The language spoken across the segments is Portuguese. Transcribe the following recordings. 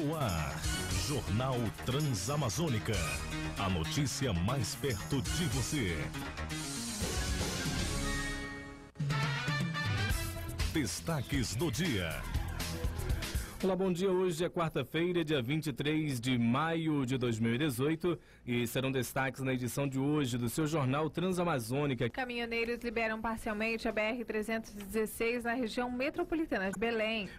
No ar, Jornal Transamazônica. A notícia mais perto de você. Destaques do dia. Olá, bom dia. Hoje é quarta-feira, dia 23 de maio de 2018 e serão destaques na edição de hoje do seu Jornal Transamazônica. Caminhoneiros liberam parcialmente a BR-316 na região metropolitana de Belém.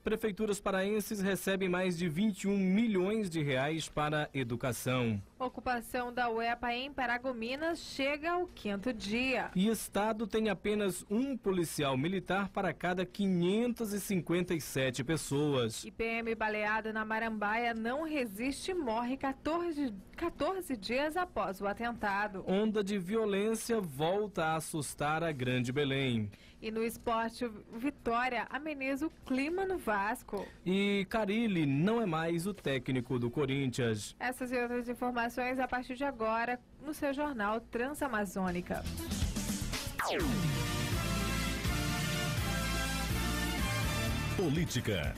Prefeituras paraenses recebem mais de 21 milhões de reais para educação. Ocupação da UEPA em Paragominas chega ao 5º dia. E Estado tem apenas um policial militar para cada 557 pessoas. IPM baleado na Marambaia não resiste e morre 14 dias após o atentado. Onda de violência volta a assustar a Grande Belém. E no esporte, Vitória ameniza o clima no Vasco. E Carille não é mais o técnico do Corinthians. Essas e outras informações a partir de agora no seu Jornal Transamazônica. Política.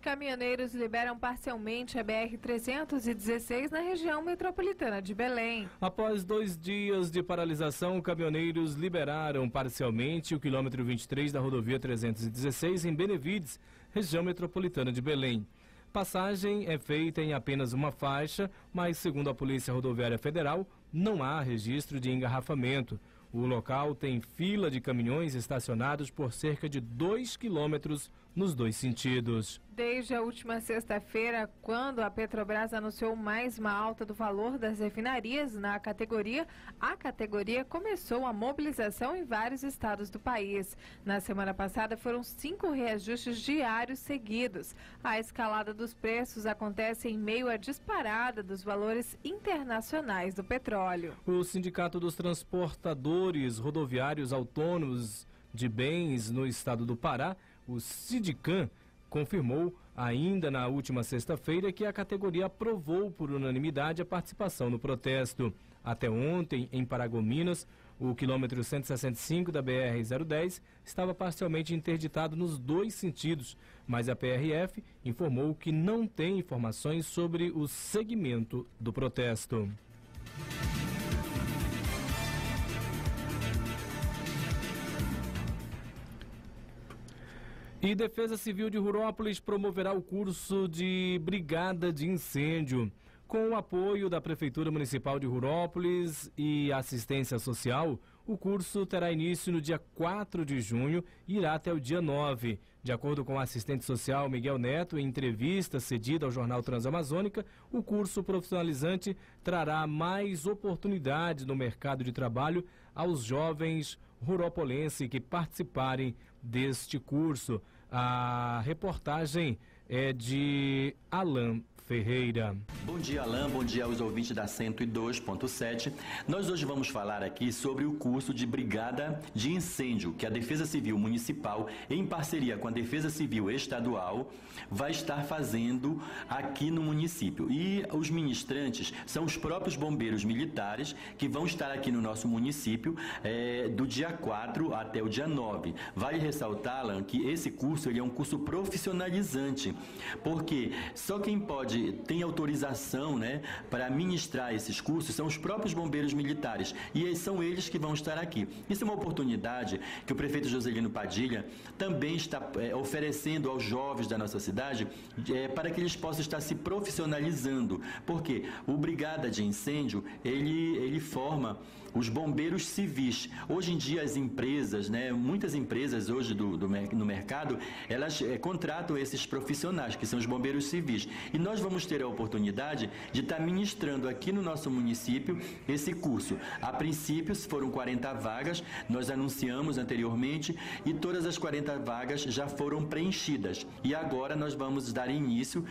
Caminhoneiros liberam parcialmente a BR-316 na região metropolitana de Belém. Após 2 dias de paralisação, caminhoneiros liberaram parcialmente o quilômetro 23 da rodovia 316 em Benevides, região metropolitana de Belém. Passagem é feita em apenas uma faixa, mas segundo a Polícia Rodoviária Federal, não há registro de engarrafamento. O local tem fila de caminhões estacionados por cerca de 2 quilômetros nos dois sentidos. Desde a última sexta-feira, quando a Petrobras anunciou mais uma alta do valor das refinarias a categoria começou a mobilização em vários estados do país. Na semana passada foram 5 reajustes diários seguidos. A escalada dos preços acontece em meio à disparada dos valores internacionais do petróleo. O Sindicato dos Transportadores Rodoviários Autônomos de Bens no estado do Pará, o Sindicam, confirmou ainda na última sexta-feira que a categoria aprovou por unanimidade a participação no protesto. Até ontem, em Paragominas, o quilômetro 165 da BR-010 estava parcialmente interditado nos dois sentidos, mas a PRF informou que não tem informações sobre o segmento do protesto. E Defesa Civil de Rurópolis promoverá o curso de Brigada de Incêndio. Com o apoio da Prefeitura Municipal de Rurópolis e Assistência Social, o curso terá início no dia 4 de junho e irá até o dia 9. De acordo com o assistente social Miguel Neto, em entrevista cedida ao Jornal Transamazônica, o curso profissionalizante trará mais oportunidades no mercado de trabalho aos jovens ruropolenses que participarem deste curso. A reportagem é de Alan Ferreira. Bom dia, Alain. Bom dia aos ouvintes da 102.7. Nós hoje vamos falar aqui sobre o curso de Brigada de Incêndio, que a Defesa Civil Municipal, em parceria com a Defesa Civil Estadual, vai estar fazendo aqui no município. E os ministrantes são os próprios bombeiros militares que vão estar aqui no nosso município do dia 4 até o dia 9. Vale ressaltar, Alain, que esse curso ele é um curso profissionalizante, porque só quem tem autorização, para ministrar esses cursos são os próprios bombeiros militares e são eles que vão estar aqui. Isso é uma oportunidade que o prefeito Joselino Padilha também está oferecendo aos jovens da nossa cidade para que eles possam estar se profissionalizando, porque o Brigada de Incêndio ele forma os bombeiros civis. Hoje em dia as empresas, muitas empresas hoje no mercado, elas contratam esses profissionais que são os bombeiros civis. E nós vamos ter a oportunidade de estar ministrando aqui no nosso município esse curso. A princípio, foram 40 vagas, nós anunciamos anteriormente e todas as 40 vagas já foram preenchidas. E agora nós vamos dar início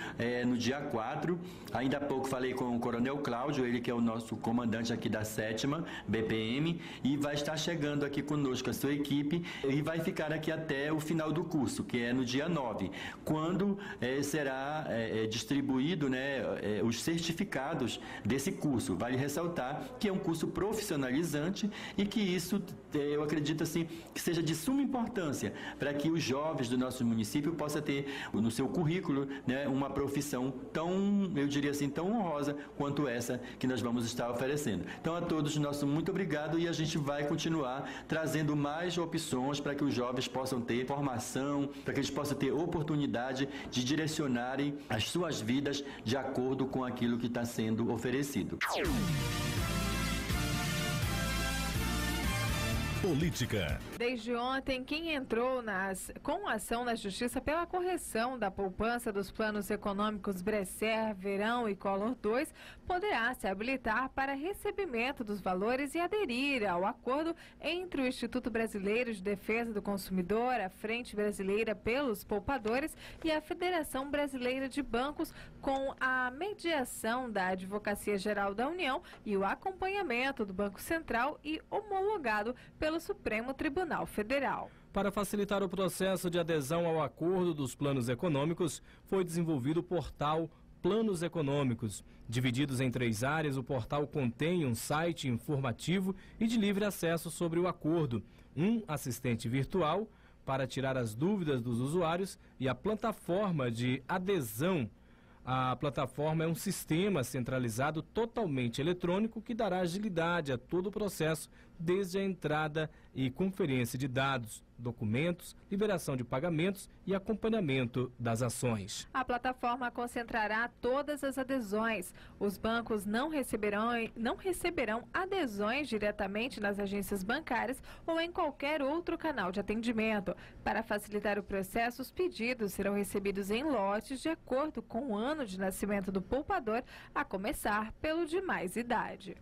no dia 4. Ainda há pouco falei com o Coronel Cláudio, ele que é o nosso comandante aqui da 7ª BPM, e vai estar chegando aqui conosco a sua equipe e vai ficar aqui até o final do curso, que é no dia 9, quando será distribuído, né, os certificados desse curso. Vale ressaltar que é um curso profissionalizante e que isso, eu acredito assim, que seja de suma importância para que os jovens do nosso município possam ter no seu currículo, né, uma profissão tão, eu diria assim, tão honrosa quanto essa que nós vamos estar oferecendo. Então, a todos, nosso muito obrigado, e a gente vai continuar trazendo mais opções para que os jovens possam ter formação, para que eles possam ter oportunidade de direcionarem as suas vidas de acordo com aquilo que está sendo oferecido. Política. Desde ontem, quem entrou com ação na Justiça pela correção da poupança dos planos econômicos Bresser, Verão e Collor 2 poderá se habilitar para recebimento dos valores e aderir ao acordo entre o Instituto Brasileiro de Defesa do Consumidor, a Frente Brasileira pelos Poupadores e a Federação Brasileira de Bancos, com a mediação da Advocacia Geral da União e o acompanhamento do Banco Central e homologado pelo Supremo Tribunal Federal. Para facilitar o processo de adesão ao acordo dos planos econômicos, foi desenvolvido o portal Planos Econômicos. Divididos em 3 áreas, o portal contém um site informativo e de livre acesso sobre o acordo, um assistente virtual para tirar as dúvidas dos usuários e a plataforma de adesão. A plataforma é um sistema centralizado totalmente eletrônico que dará agilidade a todo o processo, desde a entrada e conferência de dados, documentos, liberação de pagamentos e acompanhamento das ações. A plataforma concentrará todas as adesões. Os bancos não receberão adesões diretamente nas agências bancárias ou em qualquer outro canal de atendimento. Para facilitar o processo, os pedidos serão recebidos em lotes de acordo com o ano de nascimento do poupador, a começar pelo de mais idade.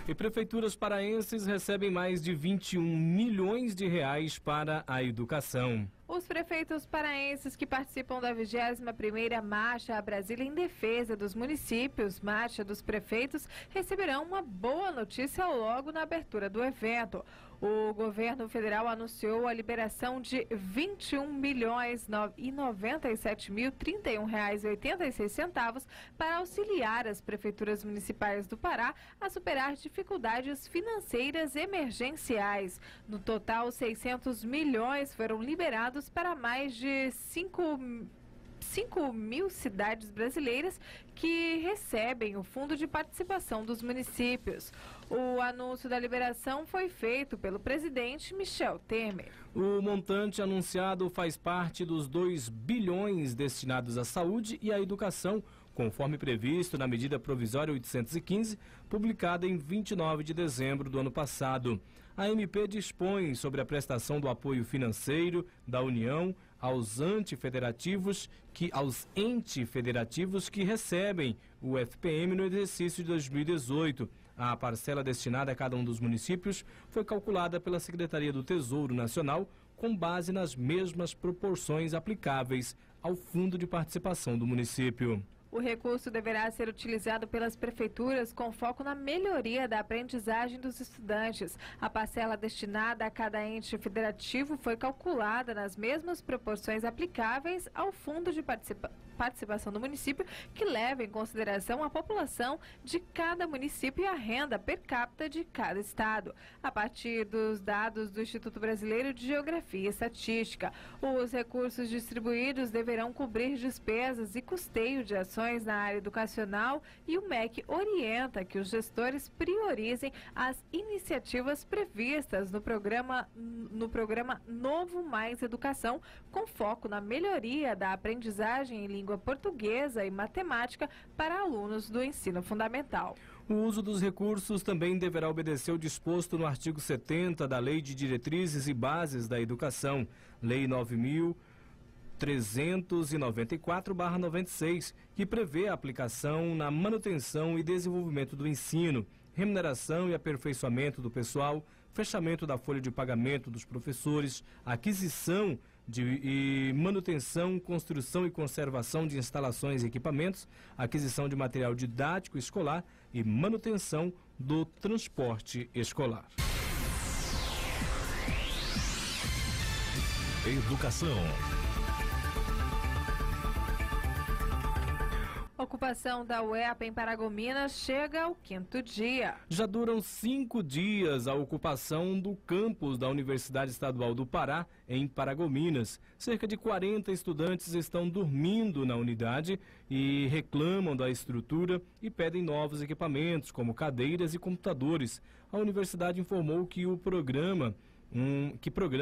E prefeituras paraenses recebem mais de 21 milhões de reais para a educação. Os prefeitos paraenses que participam da 21ª Marcha a Brasília em defesa dos municípios, Marcha dos Prefeitos, receberão uma boa notícia logo na abertura do evento. O governo federal anunciou a liberação de R$ 21.097.031,86 para auxiliar as prefeituras municipais do Pará a superar dificuldades financeiras emergenciais. No total, 600 milhões foram liberados para mais de 5 mil cidades brasileiras que recebem o Fundo de Participação dos Municípios. O anúncio da liberação foi feito pelo presidente Michel Temer. O montante anunciado faz parte dos 2 bilhões destinados à saúde e à educação, conforme previsto na medida provisória 815, publicada em 29 de dezembro do ano passado. A MP dispõe sobre a prestação do apoio financeiro da União aos entes federativos que recebem o FPM no exercício de 2018. A parcela destinada a cada um dos municípios foi calculada pela Secretaria do Tesouro Nacional com base nas mesmas proporções aplicáveis ao Fundo de Participação do município. O recurso deverá ser utilizado pelas prefeituras com foco na melhoria da aprendizagem dos estudantes. A parcela destinada a cada ente federativo foi calculada nas mesmas proporções aplicáveis ao Fundo de Participação do município, que leva em consideração a população de cada município e a renda per capita de cada estado. A partir dos dados do Instituto Brasileiro de Geografia e Estatística, os recursos distribuídos deverão cobrir despesas e custeio de ações na área educacional, e o MEC orienta que os gestores priorizem as iniciativas previstas no programa Novo Mais Educação, com foco na melhoria da aprendizagem em língua portuguesa e matemática para alunos do ensino fundamental. O uso dos recursos também deverá obedecer o disposto no artigo 70 da Lei de Diretrizes e Bases da Educação, Lei 9.394/96, que prevê a aplicação na manutenção e desenvolvimento do ensino, remuneração e aperfeiçoamento do pessoal, fechamento da folha de pagamento dos professores, aquisição de manutenção, construção e conservação de instalações e equipamentos, aquisição de material didático escolar e manutenção do transporte escolar. Educação. Ocupação da UEAP em Paragominas chega ao 5º dia. Já duram 5 dias a ocupação do campus da Universidade Estadual do Pará, em Paragominas. Cerca de 40 estudantes estão dormindo na unidade e reclamam da estrutura e pedem novos equipamentos, como cadeiras e computadores. A universidade informou que programa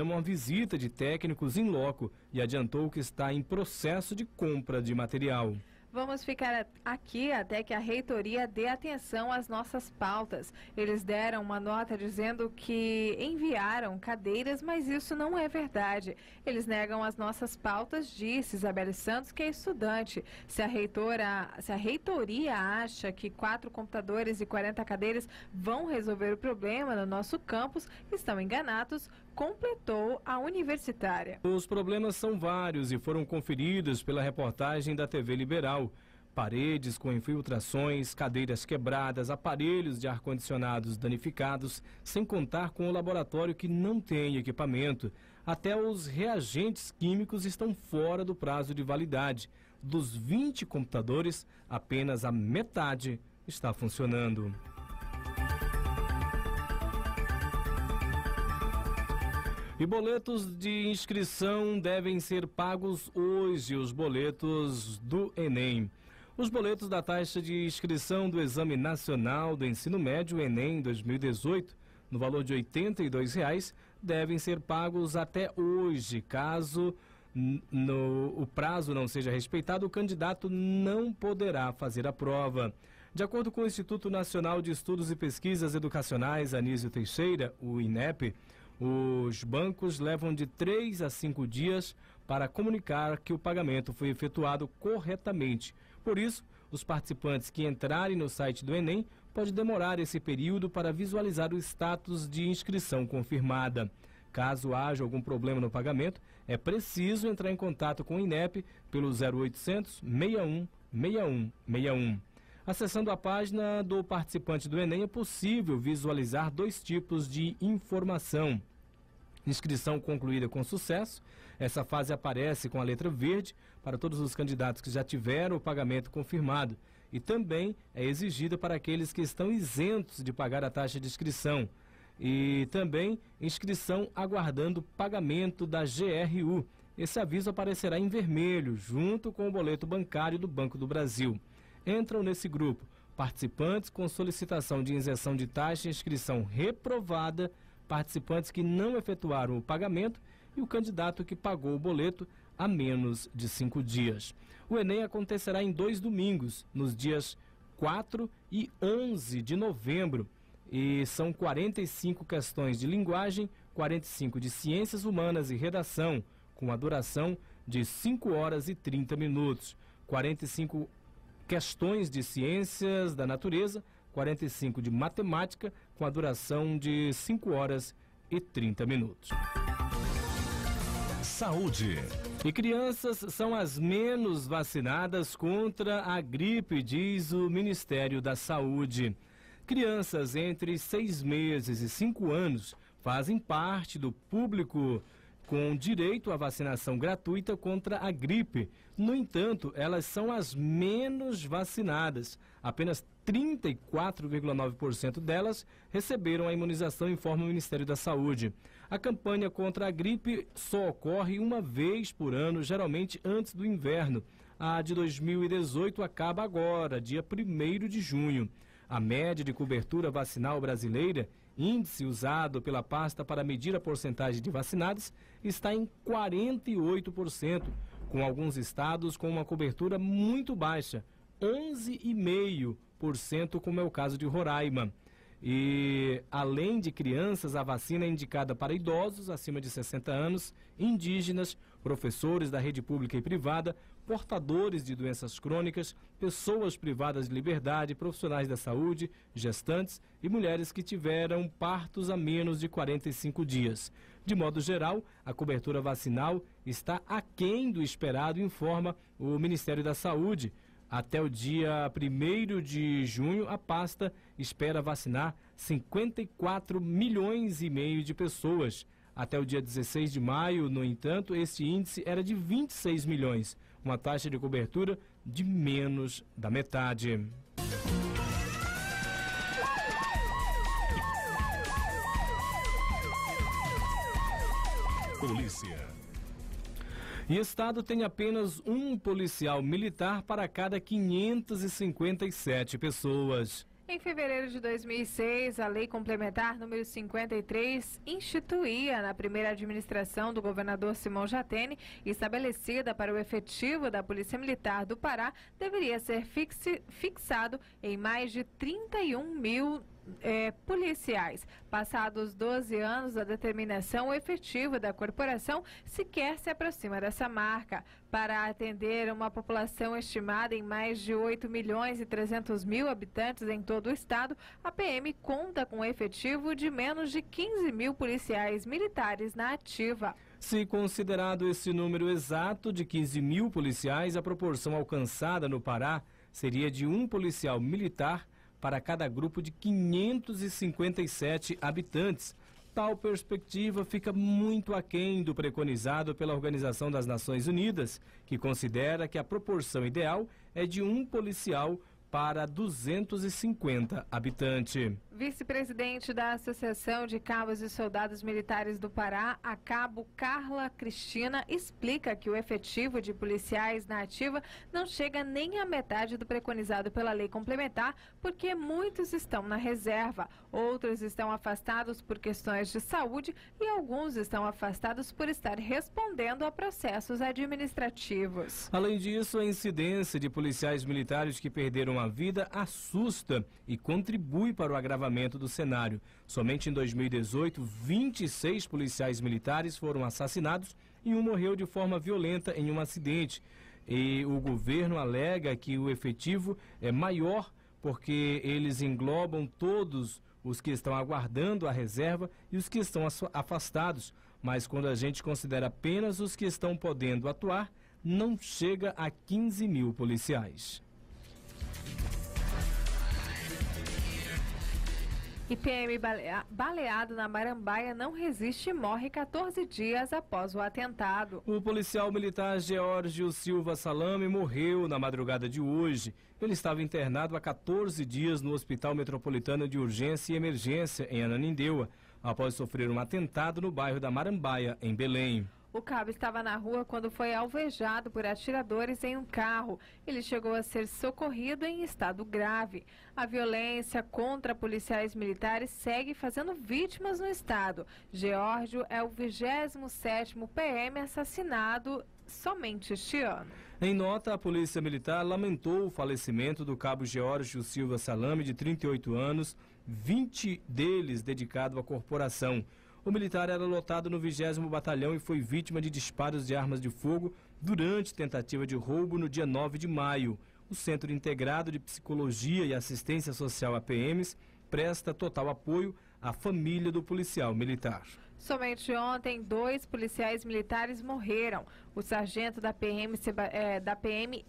uma visita de técnicos em loco e adiantou que está em processo de compra de material. Vamos ficar aqui até que a reitoria dê atenção às nossas pautas. Eles deram uma nota dizendo que enviaram cadeiras, mas isso não é verdade. Eles negam as nossas pautas, disse Isabelle Santos, que é estudante. Se a reitoria acha que 4 computadores e 40 cadeiras vão resolver o problema no nosso campus, estão enganados, completou a universitária. Os problemas são vários e foram conferidos pela reportagem da TV Liberal. Paredes com infiltrações, cadeiras quebradas, aparelhos de ar-condicionados danificados, sem contar com o laboratório que não tem equipamento. Até os reagentes químicos estão fora do prazo de validade. Dos 20 computadores, apenas a metade está funcionando. E boletos de inscrição devem ser pagos hoje, os boletos do Enem. Os boletos da taxa de inscrição do Exame Nacional do Ensino Médio, Enem 2018, no valor de R$ 82,00, devem ser pagos até hoje. Caso o prazo não seja respeitado, o candidato não poderá fazer a prova. De acordo com o Instituto Nacional de Estudos e Pesquisas Educacionais, Anísio Teixeira, o INEP, os bancos levam de 3 a 5 dias para comunicar que o pagamento foi efetuado corretamente. Por isso, os participantes que entrarem no site do Enem podem demorar esse período para visualizar o status de inscrição confirmada. Caso haja algum problema no pagamento, é preciso entrar em contato com o INEP pelo 0800 61 61 61. Acessando a página do participante do Enem, é possível visualizar 2 tipos de informação. Inscrição concluída com sucesso. Essa fase aparece com a letra verde para todos os candidatos que já tiveram o pagamento confirmado. E também é exigida para aqueles que estão isentos de pagar a taxa de inscrição. E também inscrição aguardando pagamento da GRU. Esse aviso aparecerá em vermelho, junto com o boleto bancário do Banco do Brasil. Entram nesse grupo participantes com solicitação de isenção de taxa e inscrição reprovada, participantes que não efetuaram o pagamento e o candidato que pagou o boleto há menos de 5 dias. O Enem acontecerá em 2 domingos, nos dias 4 e 11 de novembro. E são 45 questões de linguagem, 45 de ciências humanas e redação, com a duração de 5 horas e 30 minutos. 45 questões de ciências da natureza, 45 de matemática, com a duração de 5 horas e 30 minutos. Saúde. E crianças são as menos vacinadas contra a gripe, diz o Ministério da Saúde. Crianças entre 6 meses e 5 anos fazem parte do público com direito à vacinação gratuita contra a gripe. No entanto, elas são as menos vacinadas. Apenas 34,9% delas receberam a imunização, informa o Ministério da Saúde. A campanha contra a gripe só ocorre uma vez por ano, geralmente antes do inverno. A de 2018 acaba agora, dia 1º de junho. A média de cobertura vacinal brasileira, índice usado pela pasta para medir a porcentagem de vacinados, está em 48%, com alguns estados com uma cobertura muito baixa, 11,5%, como é o caso de Roraima. E, além de crianças, a vacina é indicada para idosos acima de 60 anos, indígenas, professores da rede pública e privada, portadores de doenças crônicas, pessoas privadas de liberdade, profissionais da saúde, gestantes e mulheres que tiveram partos a menos de 45 dias. De modo geral, a cobertura vacinal está aquém do esperado, informa o Ministério da Saúde. Até o dia 1º de junho, a pasta espera vacinar 54 milhões e meio de pessoas. Até o dia 16 de maio, no entanto, esse índice era de 26 milhões, uma taxa de cobertura de menos da metade. Polícia. E o estado tem apenas um policial militar para cada 557 pessoas. Em fevereiro de 2006, a Lei Complementar número 53 instituía na primeira administração do governador Simão Jatene, estabelecida para o efetivo da Polícia Militar do Pará, deveria ser fixado em mais de 31 mil policiais. Passados 12 anos da determinação, o efetivo da corporação sequer se aproxima dessa marca. Para atender uma população estimada em mais de 8 milhões e 300 mil habitantes em todo o estado, a PM conta com um efetivo de menos de 15 mil policiais militares na ativa. Se considerado esse número exato de 15 mil policiais, a proporção alcançada no Pará seria de um policial militar para cada grupo de 557 habitantes. Tal perspectiva fica muito aquém do preconizado pela Organização das Nações Unidas, que considera que a proporção ideal é de um policial para 250 habitantes. Vice-presidente da Associação de Cabos e Soldados Militares do Pará, a cabo Carla Cristina, explica que o efetivo de policiais na ativa não chega nem à metade do preconizado pela lei complementar, porque muitos estão na reserva, outros estão afastados por questões de saúde e alguns estão afastados por estar respondendo a processos administrativos. Além disso, a incidência de policiais militares que perderam a vida assusta e contribui para o agravamento do cenário. Somente em 2018, 26 policiais militares foram assassinados e um morreu de forma violenta em um acidente. E o governo alega que o efetivo é maior porque eles englobam todos os que estão aguardando a reserva e os que estão afastados. Mas quando a gente considera apenas os que estão podendo atuar, não chega a 15 mil policiais. PM baleado na Marambaia não resiste e morre 14 dias após o atentado. O policial militar Geórgio Silva Salame morreu na madrugada de hoje. Ele estava internado há 14 dias no Hospital Metropolitano de Urgência e Emergência, em Ananindeua, após sofrer um atentado no bairro da Marambaia, em Belém. O cabo estava na rua quando foi alvejado por atiradores em um carro. Ele chegou a ser socorrido em estado grave. A violência contra policiais militares segue fazendo vítimas no estado. Geórgio é o 27º PM assassinado somente este ano. Em nota, a Polícia Militar lamentou o falecimento do cabo Geórgio Silva Salame, de 38 anos, 20 deles dedicado à corporação. O militar era lotado no 20º Batalhão e foi vítima de disparos de armas de fogo durante tentativa de roubo no dia 9 de maio. O Centro Integrado de Psicologia e Assistência Social APMs presta total apoio à família do policial militar. Somente ontem, 2 policiais militares morreram. O sargento da PM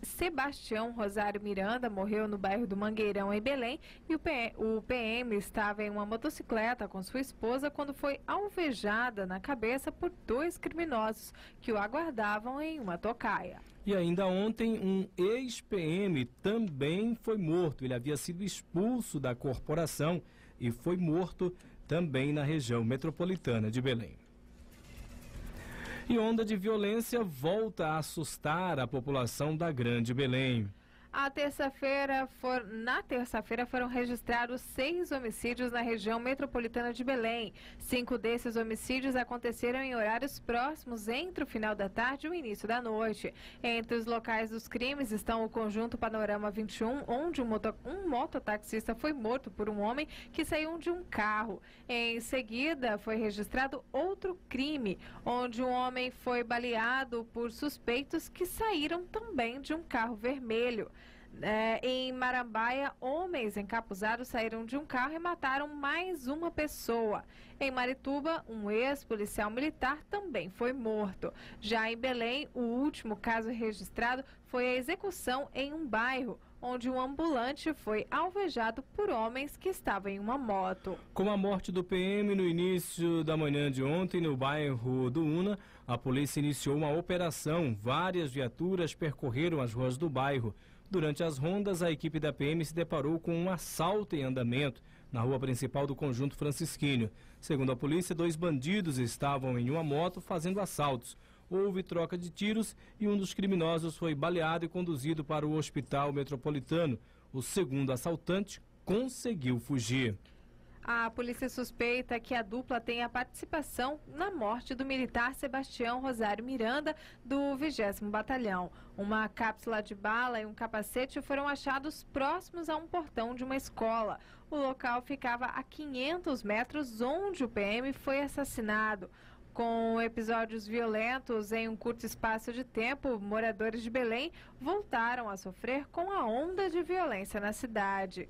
Sebastião Rosário Miranda morreu no bairro do Mangueirão, em Belém, e o PM estava em uma motocicleta com sua esposa quando foi alvejada na cabeça por 2 criminosos que o aguardavam em uma tocaia. E ainda ontem, um ex-PM também foi morto. Ele havia sido expulso da corporação e foi morto também na região metropolitana de Belém. E onda de violência volta a assustar a população da Grande Belém. Na terça-feira foram registrados 6 homicídios na região metropolitana de Belém. 5 desses homicídios aconteceram em horários próximos entre o final da tarde e o início da noite. Entre os locais dos crimes estão o conjunto Panorama 21, onde um mototaxista foi morto por um homem que saiu de um carro. Em seguida, foi registrado outro crime, onde um homem foi baleado por suspeitos que saíram também de um carro vermelho. Em Marambaia, homens encapuzados saíram de um carro e mataram mais uma pessoa. Em Marituba, um ex-policial militar também foi morto. Já em Belém, o último caso registrado foi a execução em um bairro, onde um ambulante foi alvejado por homens que estavam em uma moto. Com a morte do PM no início da manhã de ontem no bairro do Una, a polícia iniciou uma operação. Várias viaturas percorreram as ruas do bairro. Durante as rondas, a equipe da PM se deparou com um assalto em andamento na rua principal do Conjunto Francisquinho. Segundo a polícia, 2 bandidos estavam em uma moto fazendo assaltos. Houve troca de tiros e um dos criminosos foi baleado e conduzido para o hospital metropolitano. O segundo assaltante conseguiu fugir. A polícia suspeita que a dupla tenha participação na morte do militar Sebastião Rosário Miranda, do 20º Batalhão. Uma cápsula de bala e um capacete foram achados próximos a um portão de uma escola. O local ficava a 500 metros onde o PM foi assassinado. Com episódios violentos em um curto espaço de tempo, moradores de Belém voltaram a sofrer com a onda de violência na cidade.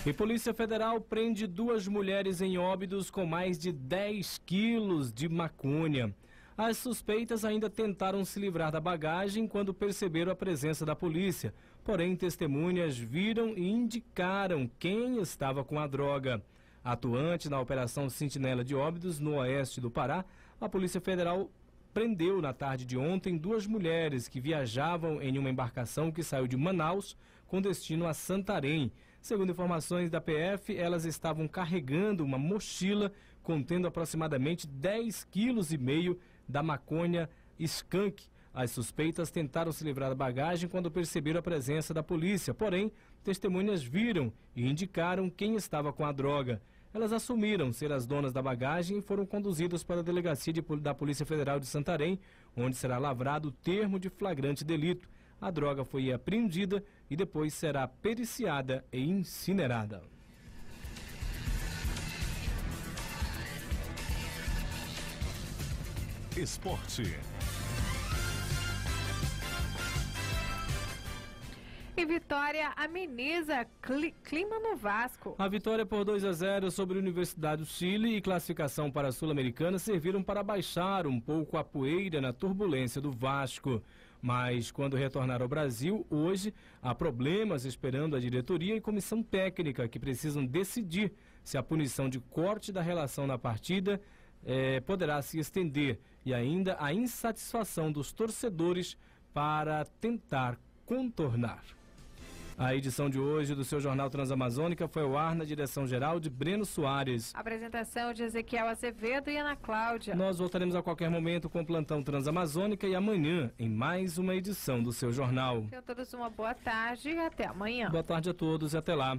E Polícia Federal prende 2 mulheres em Óbidos com mais de 10 quilos de maconha. As suspeitas ainda tentaram se livrar da bagagem quando perceberam a presença da polícia. Porém, testemunhas viram e indicaram quem estava com a droga. Atuante na Operação Sentinela de Óbidos, no oeste do Pará, a Polícia Federal prendeu na tarde de ontem 2 mulheres que viajavam em uma embarcação que saiu de Manaus com destino a Santarém. Segundo informações da PF, elas estavam carregando uma mochila contendo aproximadamente 10,5 kg da maconha skunk. As suspeitas tentaram se livrar da bagagem quando perceberam a presença da polícia. Porém, testemunhas viram e indicaram quem estava com a droga. Elas assumiram ser as donas da bagagem e foram conduzidas para a delegacia da Polícia Federal de Santarém, onde será lavrado o termo de flagrante delito. A droga foi apreendida e depois será periciada e incinerada. Esporte. E Vitória ameniza clima no Vasco. A vitória por 2-0 sobre a Universidade do Chile e classificação para a Sul-Americana serviram para baixar um pouco a poeira na turbulência do Vasco. Mas quando retornar ao Brasil, hoje, há problemas esperando a diretoria e comissão técnica que precisam decidir se a punição de corte da relação na partida poderá se estender e ainda a insatisfação dos torcedores para tentar contornar. A edição de hoje do seu Jornal Transamazônica foi ao ar na direção-geral de Breno Soares. Apresentação de Ezequiel Azevedo e Ana Cláudia. Nós voltaremos a qualquer momento com o Plantão Transamazônica e amanhã em mais uma edição do seu jornal. Tenham todos uma boa tarde e até amanhã. Boa tarde a todos e até lá.